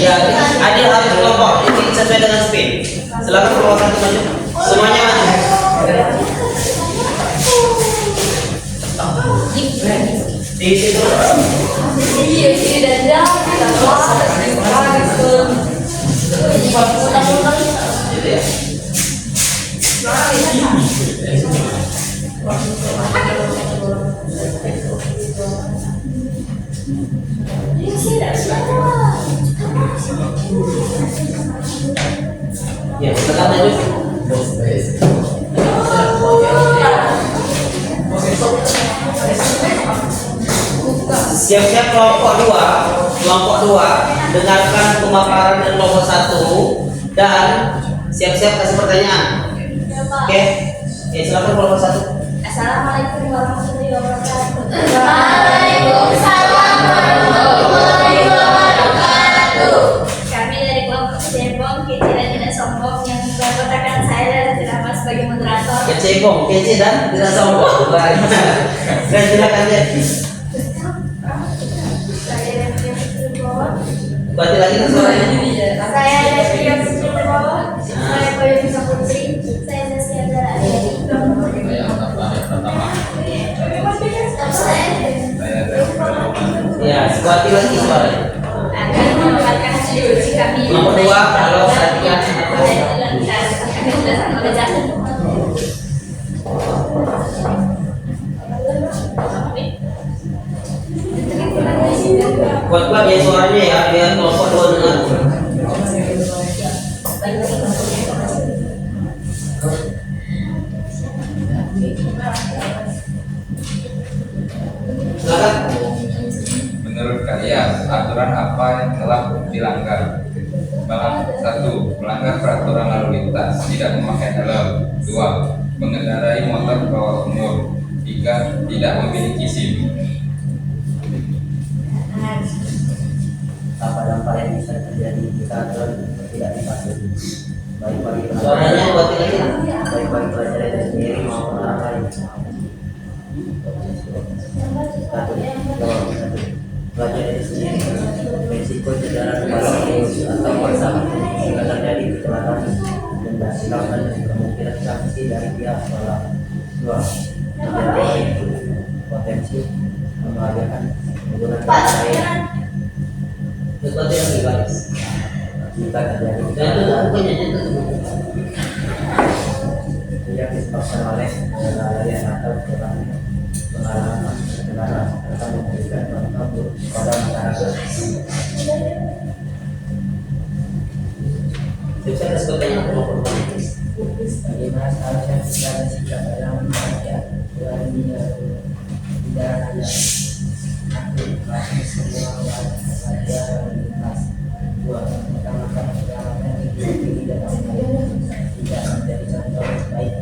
Ya, adil harus kelompok. Ini sesuai dengan spin. Silakan kelompok 1 maju. Semuanya maju. Di situ. Iya, ini dan Gitu ya. Ya, silakan maju. Siap-siap kelompok dua, dengarkan pemaparan dari kelompok 1 dan siap-siap kasih pertanyaan. Oke, silakan kelompok 1. Assalamualaikum warahmatullahi wabarakatuh. Waalaikumsalam warahmatullahi wabarakatuh. Kami dari kelompok Cebong, kece dan tidak sombong yang berkotakan saya dan ceramah sebagai moderator. Kece dan tidak sombong. Dan silakan deh. Saya dari Cirebon. Berarti lagi kan suaranya. Saya dari Cirebon. Saya Boyo Bisa Putri. Saya Zasya Dara. Ya, sekali lagi suaranya. Akan mendapatkan hasil uji kami. Nomor 2, kalau perhatikan. Kuat-kuat ya suaranya ya, biar kelompok 2 dengar. Silakan. Menurut kalian, aturan apa yang telah dilanggar? 1. Melanggar peraturan lalu lintas, tidak memakai helm. 2. Mengendarai motor di bawah umur. 3. Tidak memiliki SIM. Apa dampak yang bisa terjadi jika aturan tidak dipatuhi, baik bagi Suaranya buat lagi. baik bagi pelajar itu sendiri maupun orang lain. Pelajar itu sendiri risiko cedera kepala atau masalah jika terjadi kecelakaan dan dilakukan kemungkinan sanksi dari pihak sekolah. 2. Terjadi potensi membahayakan menggunakan lain Sesuatu yang dibahas. jika terjadi Dan itu bukannya itu. tidak disebabkan oleh kelalaian atau pengalaman kendaraan akan memberikan dampak buruk pada masyarakat. Saya kasih pertanyaan kelompok 2. Bagaimana seharusnya kita bersikap dalam membaca Tuhan tidak hanya aktif tapi semua pelajar lintas. 2. Utamakan keselamatan individu dan orang tidak menjadi contoh baik.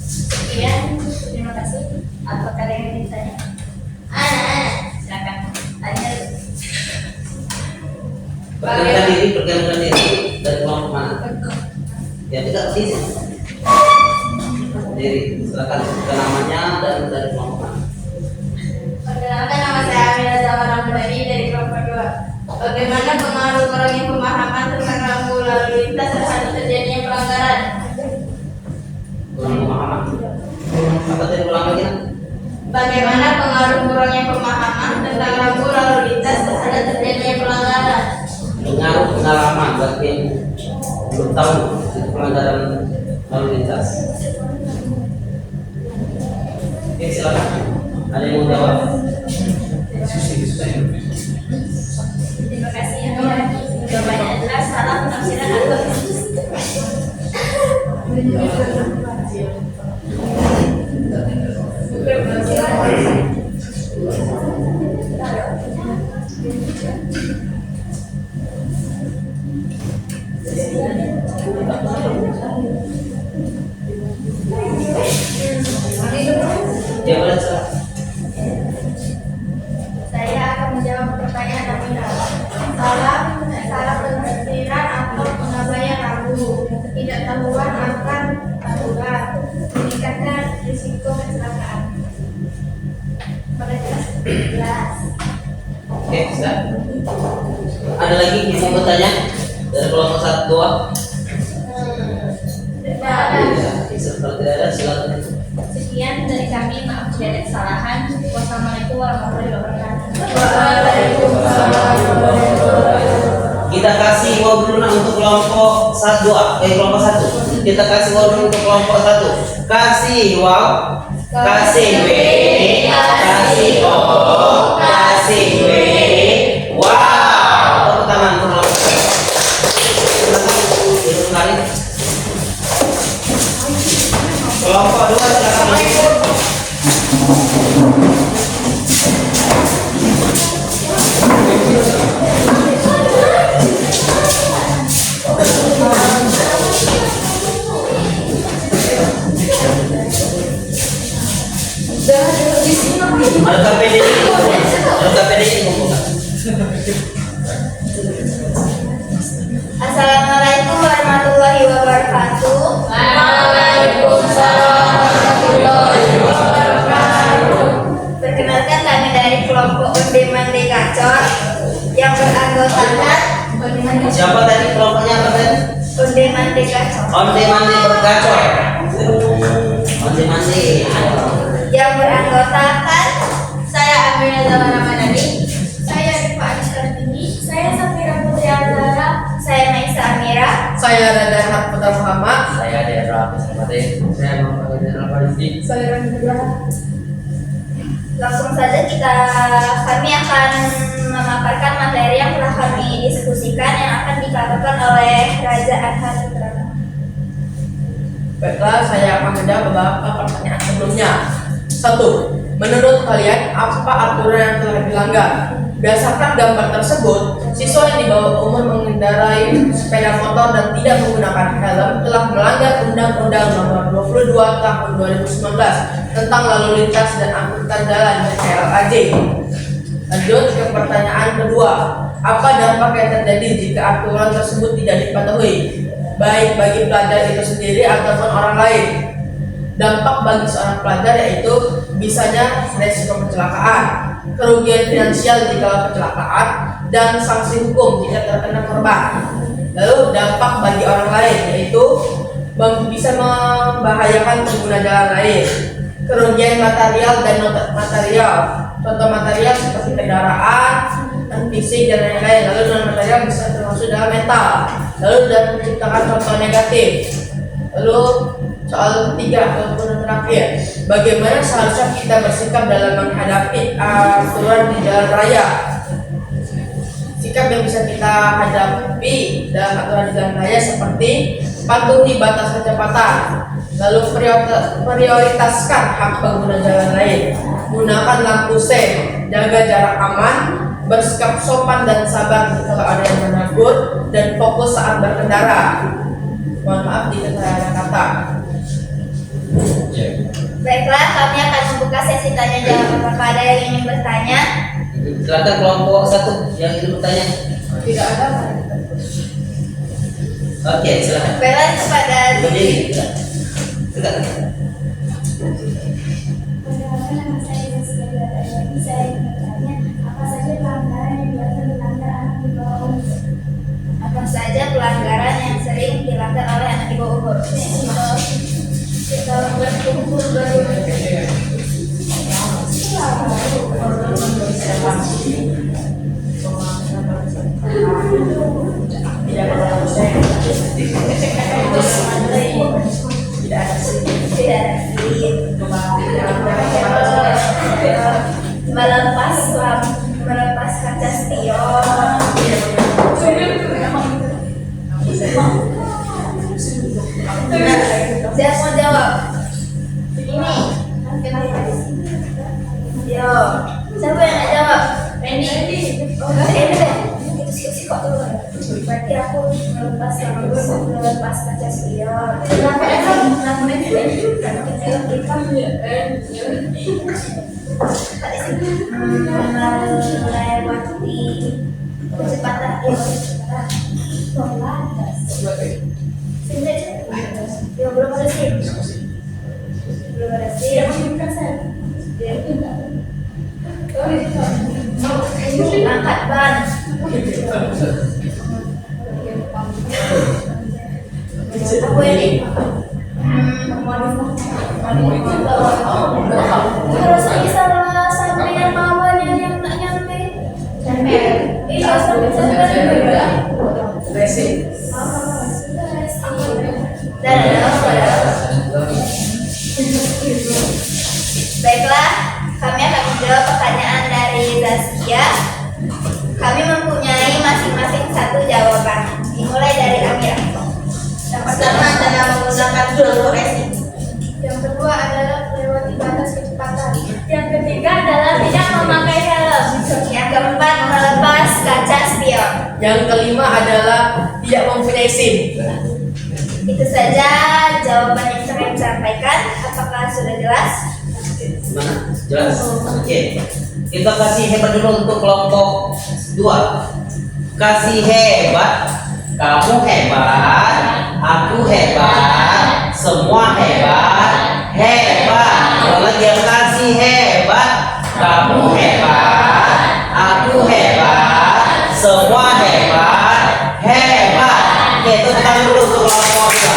Sekian, terima kasih. Apakah ada yang ingin ditanya? Silakan. Tanya. Perkenalkan diri dari kelompok mana? Ya tidak sih. Diri, silakan sebutkan namanya dan dari kelompok mana. Perkenalkan, nama saya Amira Zawara Mudani dari kelompok 2. Bagaimana pengaruh kurangnya pemahaman tentang rambu lalu lintas terhadap terjadinya pelanggaran? Kurang pemahaman. Apa tadi ulang lagi? Bagaimana pengaruh kurangnya pemahaman tentang rambu lalu lintas terhadap terjadinya pelanggaran? Pengaruh pengalaman bagi yang belum tahu itu pelanggaran lalu lintas. Oke, silakan. Ada yang mau jawab? Terima kasih. Jawabannya adalah salah penafsiran atau Ya, boleh silakan. Saya akan menjawab pertanyaan Amira. Salah penafsiran atau pengabaian rambu, ketidaktahuan akan aturan, meningkatkan risiko kecelakaan. Pada jelas. Oke, silakan. Ada lagi yang mau bertanya dari kelompok 1 2? Kalau tidak ada silakan. Sekian dari kami, maaf jika ada kesalahan. Wassalamualaikum warahmatullahi wabarakatuh. Kita kasih wow dulu untuk kelompok 1 kelompok 1. Kita kasih wow dulu untuk kelompok 1. Kasih wow, kasih W, kasih O, kasih W. Wow, tepuk tangan untuk kelompok 1. Kelompok 2 silakan. Ada KPD ini kumpul. Ada KPD ini kumpul. Assalamualaikum warahmatullahi wabarakatuh. Waalaikumsalam warahmatullahi wabarakatuh. Perkenalkan, kami dari kelompok Onde Mande Gacor yang beranggotakan Siapa tadi kelompoknya apa tadi? Onde Mande Gacor Onde Mande Bergacor. Onde Mande. yang beranggotakan Saya Amina Zahra Ramadhani. saya Rifa Adistardini, saya Safira Putri Azhara, saya Maisa Amira. Saya Radan Harputra Muhammad. Saya Dera Abismade. Saya Muhammad Adil Farisi. Saya Radan. Langsung saja kami akan memaparkan materi yang telah kami diskusikan yang akan dikatakan oleh Raja Anhar Putra. Baiklah, saya akan menjawab beberapa pertanyaan sebelumnya. 1. Menurut kalian, apa aturan yang telah dilanggar? Berdasarkan gambar tersebut, siswa yang di bawah umur mengendarai sepeda motor dan tidak menggunakan helm telah melanggar Undang-Undang Nomor 22 Tahun 2019 tentang Lalu Lintas dan Angkutan Jalan (LAJ). Lanjut ke pertanyaan kedua. Apa dampak yang terjadi jika aturan tersebut tidak dipatuhi, baik bagi pelajar itu sendiri ataupun orang lain? Dampak bagi seorang pelajar yaitu bisanya resiko kecelakaan, kerugian finansial jika kecelakaan, dan sanksi hukum jika terkena korban. Lalu dampak bagi orang lain yaitu bisa membahayakan pengguna jalan lain, kerugian material dan non material. Contoh material seperti kendaraan, fisik dan lain-lain. Lalu non material bisa termasuk dalam mental. Lalu dan menciptakan contoh negatif. Lalu soal ketiga ataupun terakhir, bagaimana seharusnya kita bersikap dalam menghadapi aturan di jalan raya? Sikap yang bisa kita hadapi dalam aturan di jalan raya seperti patuhi batas kecepatan, lalu prioritaskan hak pengguna jalan lain, gunakan lampu sen, jaga jarak aman, bersikap sopan dan sabar kalau ada yang menegur, dan fokus saat berkendara. Mohon maaf jika saya ada kata. Baiklah, kami akan membuka sesi tanya jawab. Apakah ada yang ingin bertanya? Silakan kelompok 1 yang ingin bertanya. Tidak ada. Oke, silakan. Baiklah, kepada Berdiri. Silakan. Nama saya Jessica Diatayani. Saya ingin bertanya, apa saja pelanggaran yang biasa dilanggar anak di bawah umur? Apa saja pelanggaran yang sering dilanggar oleh anak di bawah umur? Kita berkumpul melepas kaca spion. Siapa mau jawab? Ini. Yo, siapa yang nggak jawab? Randy. Oh, Randy deh. Itu sih kok dulu. Berarti aku melepas kaca spion. Melewati kecepatan ya, belum ada SIM. Angkat ban. Apa ini? Harus bisa sampai yang bawah yang nak nyampe. Iya, sampai Racing. Baiklah, kami akan menjawab pertanyaan dari Zaskia. Kami mempunyai masing-masing satu jawaban. Dimulai dari Amira. Yang pertama adalah menggunakan jalur racing. Yang kedua adalah melewati batas kecepatan. Yang ketiga adalah tidak memakai helm. Yang keempat melepas kaca spion. Yang kelima adalah tidak mempunyai SIM. Itu saja jawaban yang kami sampaikan. Apakah sudah jelas? Gimana? Jelas? Oke. Kita kasih hebat dulu untuk kelompok 2. Kasih hebat, kamu hebat, aku hebat, semua hebat, hebat. Kalau lagi yang kasih hebat, kamu hebat, aku hebat, semua hebat, hebat. Oke, tepuk tangan dulu untuk kelompok 2.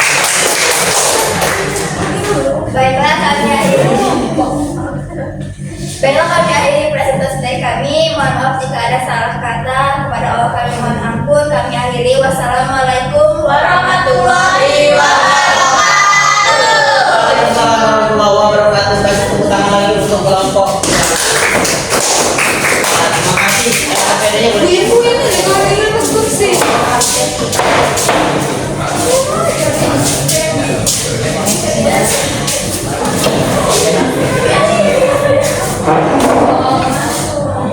Baiklah, kami akhiri presentasi dari kami. Mohon maaf jika ada salah kata. Kepada Allah kami mohon ampun. Kami akhiri. Wassalamualaikum warahmatullahi wabarakatuh. Waalaikumsalam warahmatullahi wabarakatuh. Kasih tepuk tangan lagi untuk kelompok. Terima kasih. Pedenya boleh.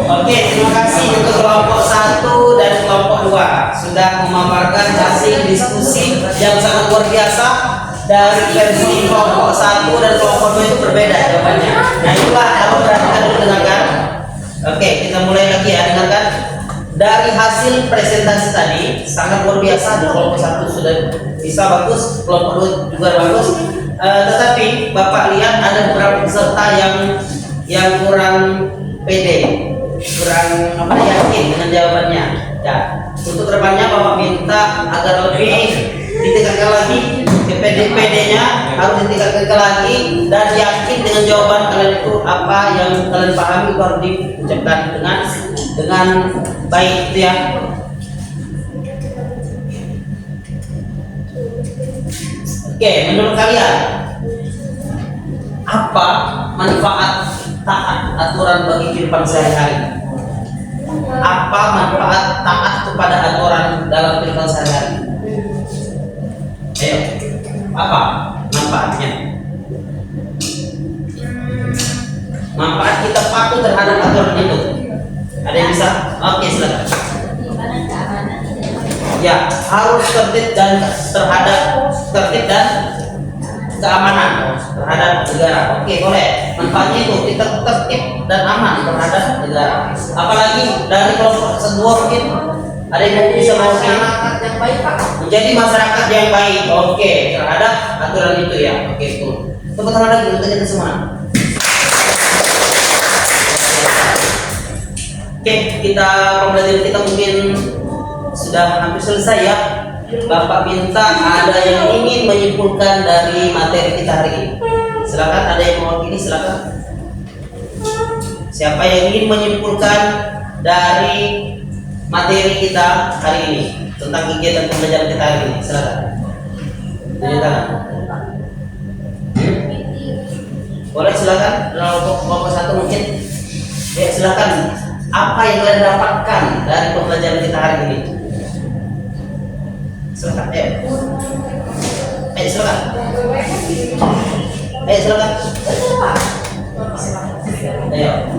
Oke, terima kasih untuk kelompok 1 dan kelompok 2 sudah memaparkan hasil diskusi yang sangat luar biasa. Dari versi kelompok 1 dan kelompok 2 itu berbeda jawabannya. Nah itulah, kalau perhatikan dulu, dengarkan. Oke, kita mulai lagi ya, dengarkan. Dari hasil presentasi tadi sangat luar biasa. Kelompok 1 sudah bisa bagus, kelompok 2 juga bagus. Tetapi Bapak lihat ada beberapa peserta yang kurang pede, kurang yakin dengan jawabannya. Ya, untuk kedepannya Bapak minta agar lebih ditingkatkan lagi, PD-nya harus ditingkatkan lagi dan yakin dengan jawaban kalian itu apa yang kalian pahami itu harus diucapkan dengan baik ya. Oke, menurut kalian apa manfaat taat aturan bagi kehidupan sehari-hari? Apa manfaat taat kepada aturan dalam kehidupan sehari-hari? Ayo, apa manfaatnya? Manfaat kita patuh terhadap aturan itu. Ada yang bisa? Oke, silakan. Ya, harus tertib dan keamanan terhadap negara. Oke, boleh. Manfaatnya itu kita tertib dan aman terhadap negara. Apalagi dari kelompok 2 mungkin ada yang bisa mewakili yang baik, Pak. menjadi masyarakat yang baik. Oke, terhadap aturan itu ya. Oke, betul. Tepuk tangan lagi untuk kita semua. Oke, pembelajaran kita mungkin sudah hampir selesai ya. Bapak minta ada yang ingin menyimpulkan dari materi kita hari ini. Silakan, ada yang mewakili, silakan. Siapa yang ingin menyimpulkan dari materi kita hari ini tentang kegiatan pembelajaran kita hari ini? Silakan. Tunjuk tangan. Boleh, silakan. Kelompok 1 mungkin. Ya, silakan. Apa yang kalian dapatkan dari pembelajaran kita hari ini? Silakan, silakan. Silakan. Ayo.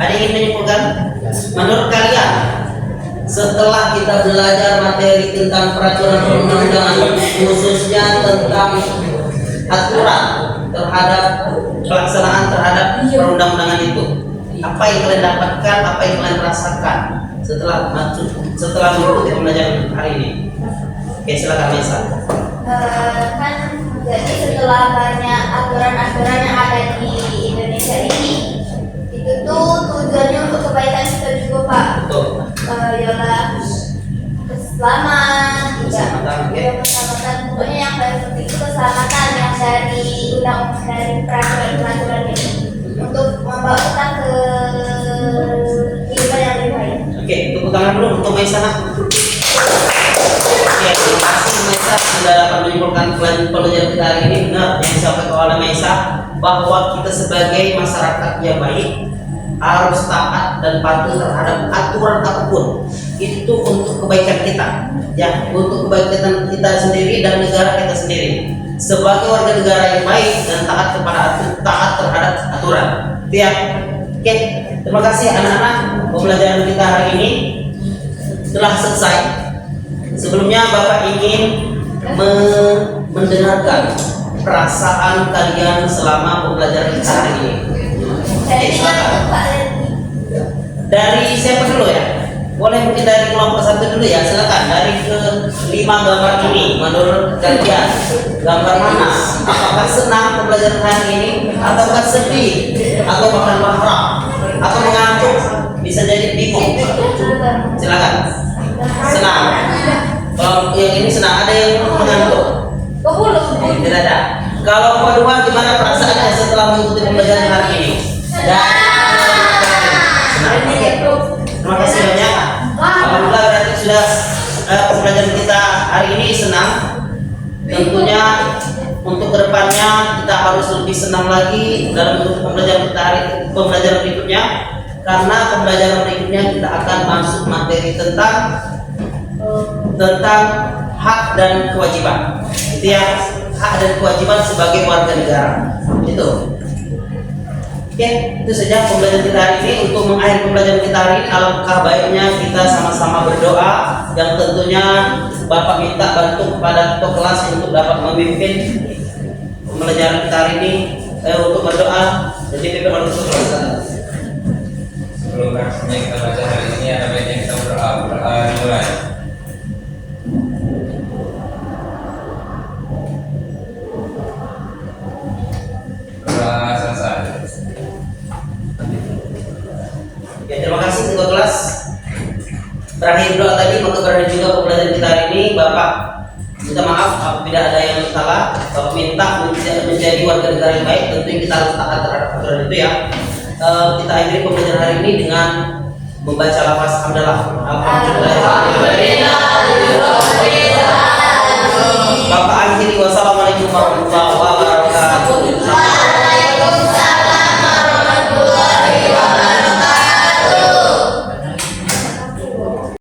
Ada yang ingin menyimpulkan? Menurut kalian, setelah kita belajar materi tentang peraturan perundang-undangan, khususnya tentang aturan terhadap pelaksanaan terhadap perundang-undangan itu, apa yang kalian dapatkan, apa yang kalian rasakan setelah mengikuti pembelajaran hari ini? Oke, silakan Nisa. Kan jadi setelah banyak aturan-aturan yang ada di Indonesia ini, itu tuh tujuannya untuk kebaikan kita juga, Pak. Betul. Ialah keselamatan, Keselamatan, keselamatan. Pokoknya yang paling penting itu keselamatan yang dari peraturan ini untuk membawa kita ke kehidupan yang lebih baik. Oke, tepuk tangan dulu untuk Maisa. Oke, terima kasih Maisa sudah dapat menyimpulkan pelajaran kita hari ini. Benar yang disampaikan oleh Maisa bahwa kita sebagai masyarakat yang baik harus taat dan patuh terhadap aturan apapun. Itu untuk kebaikan kita, ya, untuk kebaikan kita sendiri dan negara kita sendiri. Sebagai warga negara yang baik dan taat terhadap aturan. Ya, Oke, terima kasih anak-anak. Pembelajaran kita hari ini telah selesai. Sebelumnya Bapak ingin mendengarkan perasaan kalian selama pembelajaran kita hari ini. Oke, silakan. Dari siapa dulu ya? Boleh mungkin dari kelompok 1 dulu ya, silakan. Dari ke-5 gambar ini, menurut kalian gambar mana? Apakah senang pembelajaran hari ini, ataukah sedih, atau bahkan marah, atau mengantuk? Bisa jadi bingung. Silakan. Senang. Kalau yang ini senang, ada yang mengantuk? Tidak ada. Kalau kedua, gimana perasaannya setelah mengikuti pembelajaran hari ini? Senang. Terima kasih banyak. Alhamdulillah berarti sudah pembelajaran kita hari ini senang. Tentunya untuk kedepannya kita harus lebih senang lagi dalam pembelajaran kita pembelajaran berikutnya, karena pembelajaran berikutnya kita akan masuk materi tentang hak dan kewajiban. Itu ya, hak dan kewajiban sebagai warga negara. Itu. Oke, itu saja pembelajaran kita hari ini. Untuk mengakhiri pembelajaran kita hari ini, alangkah baiknya kita sama-sama berdoa, yang tentunya Bapak minta bantu kepada ketua kelas untuk dapat memimpin pembelajaran kita hari ini untuk berdoa. Jadi pimpin oleh ketua kelas. Sebelum reaksinya kita baca hari ini, ada baiknya kita berdoa. Dimulai. Berdoa selesai. Ya, terima kasih ketua kelas. Terakhir doa tadi, maka berada juga pembelajaran kita hari ini. Bapak minta maaf apabila ada yang salah. Bapak minta menjadi warga negara yang baik. Tentunya kita harus taat terhadap aturan itu ya. Kita akhiri pembelajaran hari ini dengan membaca lafaz hamdalah. Alhamdulillah. Bapak akhiri, wassalamualaikum warahmatullahi wabarakatuh.